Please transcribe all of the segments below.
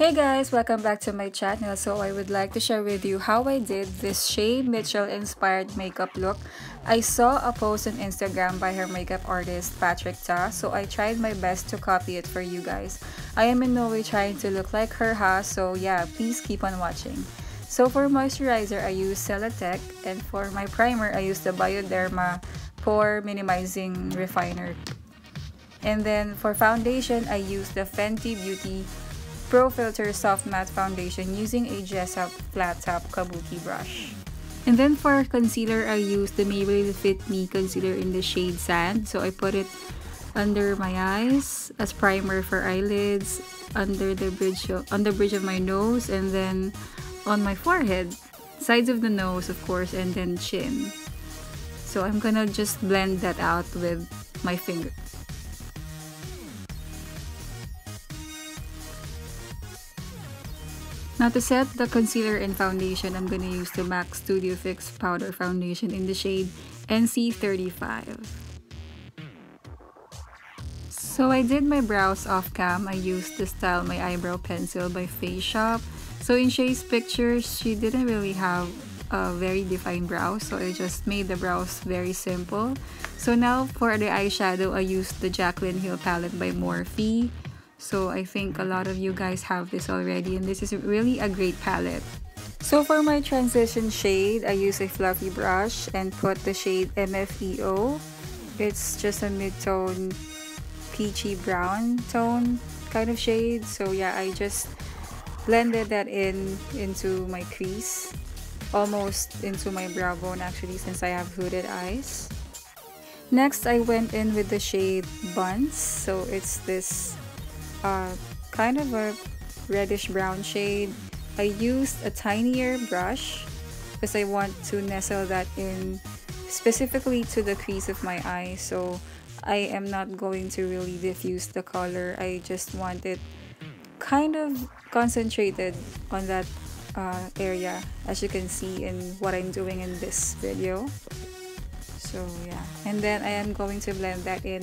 Hey guys, welcome back to my channel. So I would like to share with you how I did this Shay Mitchell inspired makeup look. I saw a post on Instagram by her makeup artist Patrick Ta, so I tried my best to copy it for you guys. I am in no way trying to look like her, so yeah, please keep on watching. So for moisturizer, I use Celatec, and for my primer, I use the Bioderma Pore Minimizing Refiner. And then for foundation, I use the Fenty Beauty Pro Filter Soft Matte Foundation using a Jessup Flat Top Kabuki brush. And then for concealer, I use the Maybelline Fit Me concealer in the shade Sand. So I put it under my eyes as primer for eyelids, under the bridge of my nose, and then on my forehead, sides of the nose of course, and then chin. So I'm gonna just blend that out with my finger. Now to set the concealer and foundation, I'm going to use the MAC Studio Fix Powder Foundation in the shade NC35. So I did my brows off cam. I used the Style My Eyebrow pencil by Face Shop. So in Shay's pictures, she didn't really have a very defined brows, so I just made the brows very simple. So now for the eyeshadow, I used the Jaclyn Hill Palette by Morphe. So I think a lot of you guys have this already, and this is really a great palette. So for my transition shade, I use a fluffy brush and put the shade MFEO. It's just a mid-tone peachy brown tone kind of shade. So yeah, I just blended that into my crease, almost into my brow bone actually, since I have hooded eyes. Next, I went in with the shade Buns. So it's this kind of a reddish brown shade. I used a tinier brush because I want to nestle that in specifically to the crease of my eye, so I am not going to really diffuse the color. I just want it kind of concentrated on that area, as you can see in what I'm doing in this video. So yeah, and then I am going to blend that in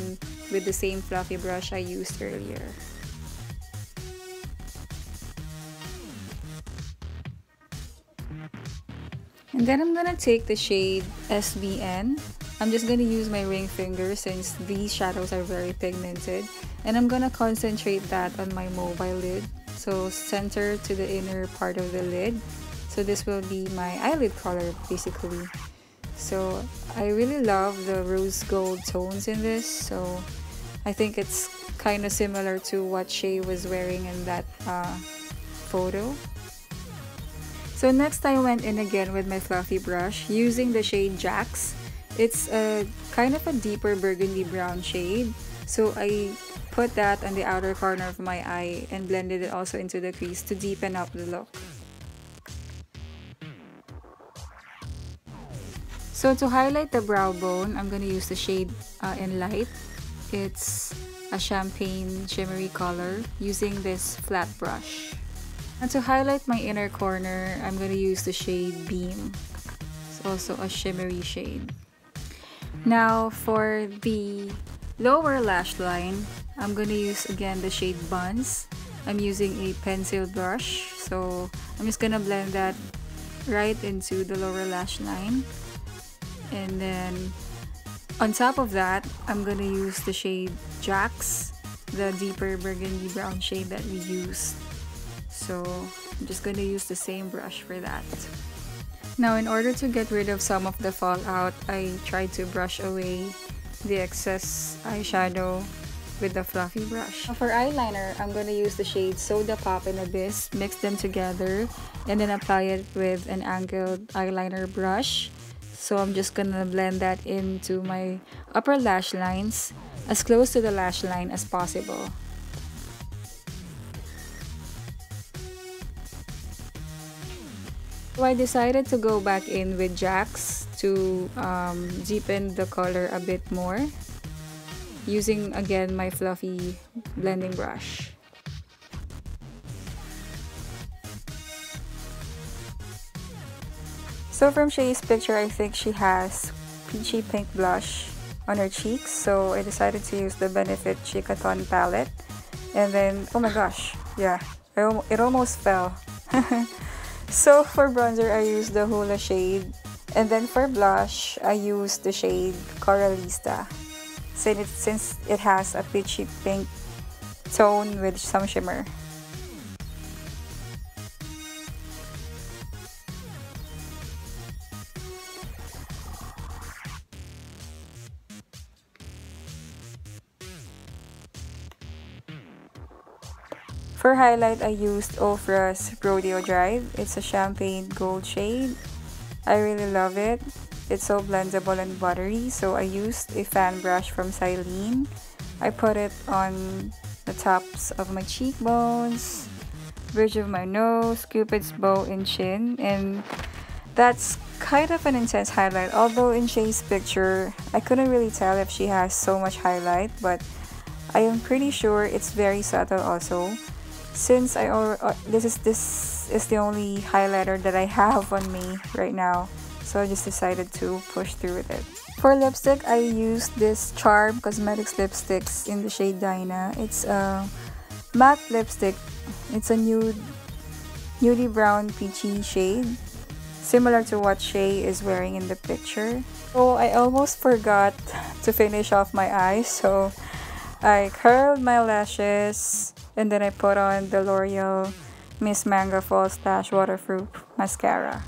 with the same fluffy brush I used earlier. And then I'm gonna take the shade SBN. I'm just gonna use my ring finger since these shadows are very pigmented. And I'm gonna concentrate that on my mobile lid. So center to the inner part of the lid. So this will be my eyelid color basically. So I really love the rose gold tones in this. So I think it's kind of similar to what Shay was wearing in that photo. So next I went in again with my fluffy brush using the shade Jax. It's a kind of a deeper burgundy brown shade. So I put that on the outer corner of my eye and blended it also into the crease to deepen up the look. So to highlight the brow bone, I'm going to use the shade in Light. It's a champagne shimmery color using this flat brush. And to highlight my inner corner, I'm going to use the shade Beam. It's also a shimmery shade. Now for the lower lash line, I'm going to use again the shade Buns. I'm using a pencil brush, so I'm just going to blend that right into the lower lash line. And then on top of that, I'm going to use the shade Jax, the deeper burgundy brown shade that we used. So I'm just going to use the same brush for that. Now in order to get rid of some of the fallout, I tried to brush away the excess eyeshadow with the fluffy brush. Now for eyeliner, I'm going to use the shade Soda Pop and Abyss, mix them together, and then apply it with an angled eyeliner brush. So I'm just going to blend that into my upper lash lines, as close to the lash line as possible. So I decided to go back in with Jax to deepen the color a bit more, using again my fluffy blending brush. So from Shay's picture, I think she has peachy pink blush on her cheeks, so I decided to use the Benefit Cheekathon palette. And then, oh my gosh, yeah, It almost fell. So for bronzer, I use the Hoola shade. And then for blush, I use the shade Coralista. Since it has a peachy pink tone with some shimmer. For highlight, I used Ofra's Rodeo Drive. It's a champagne gold shade. I really love it. It's so blendable and buttery, so I used a fan brush from Silene. I put it on the tops of my cheekbones, bridge of my nose, cupid's bow, and chin, and that's kind of an intense highlight. Although in Shay's picture, I couldn't really tell if she has so much highlight, but I am pretty sure it's very subtle also. Since this is the only highlighter that I have on me right now, so I just decided to push through with it. For lipstick, I used this Charm Cosmetics lipsticks in the shade Dyna. It's a matte lipstick. It's a nudie brown peachy shade, similar to what Shay is wearing in the picture. So I almost forgot to finish off my eyes, so I curled my lashes. And then I put on the Loreal Miss Manga False Lash Waterproof Mascara.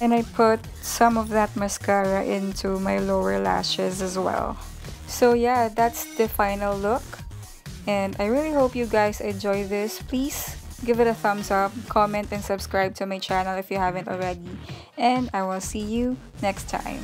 And I put some of that mascara into my lower lashes as well. So yeah, that's the final look. And I really hope you guys enjoy this. Please give it a thumbs up, comment, and subscribe to my channel if you haven't already. And I will see you next time.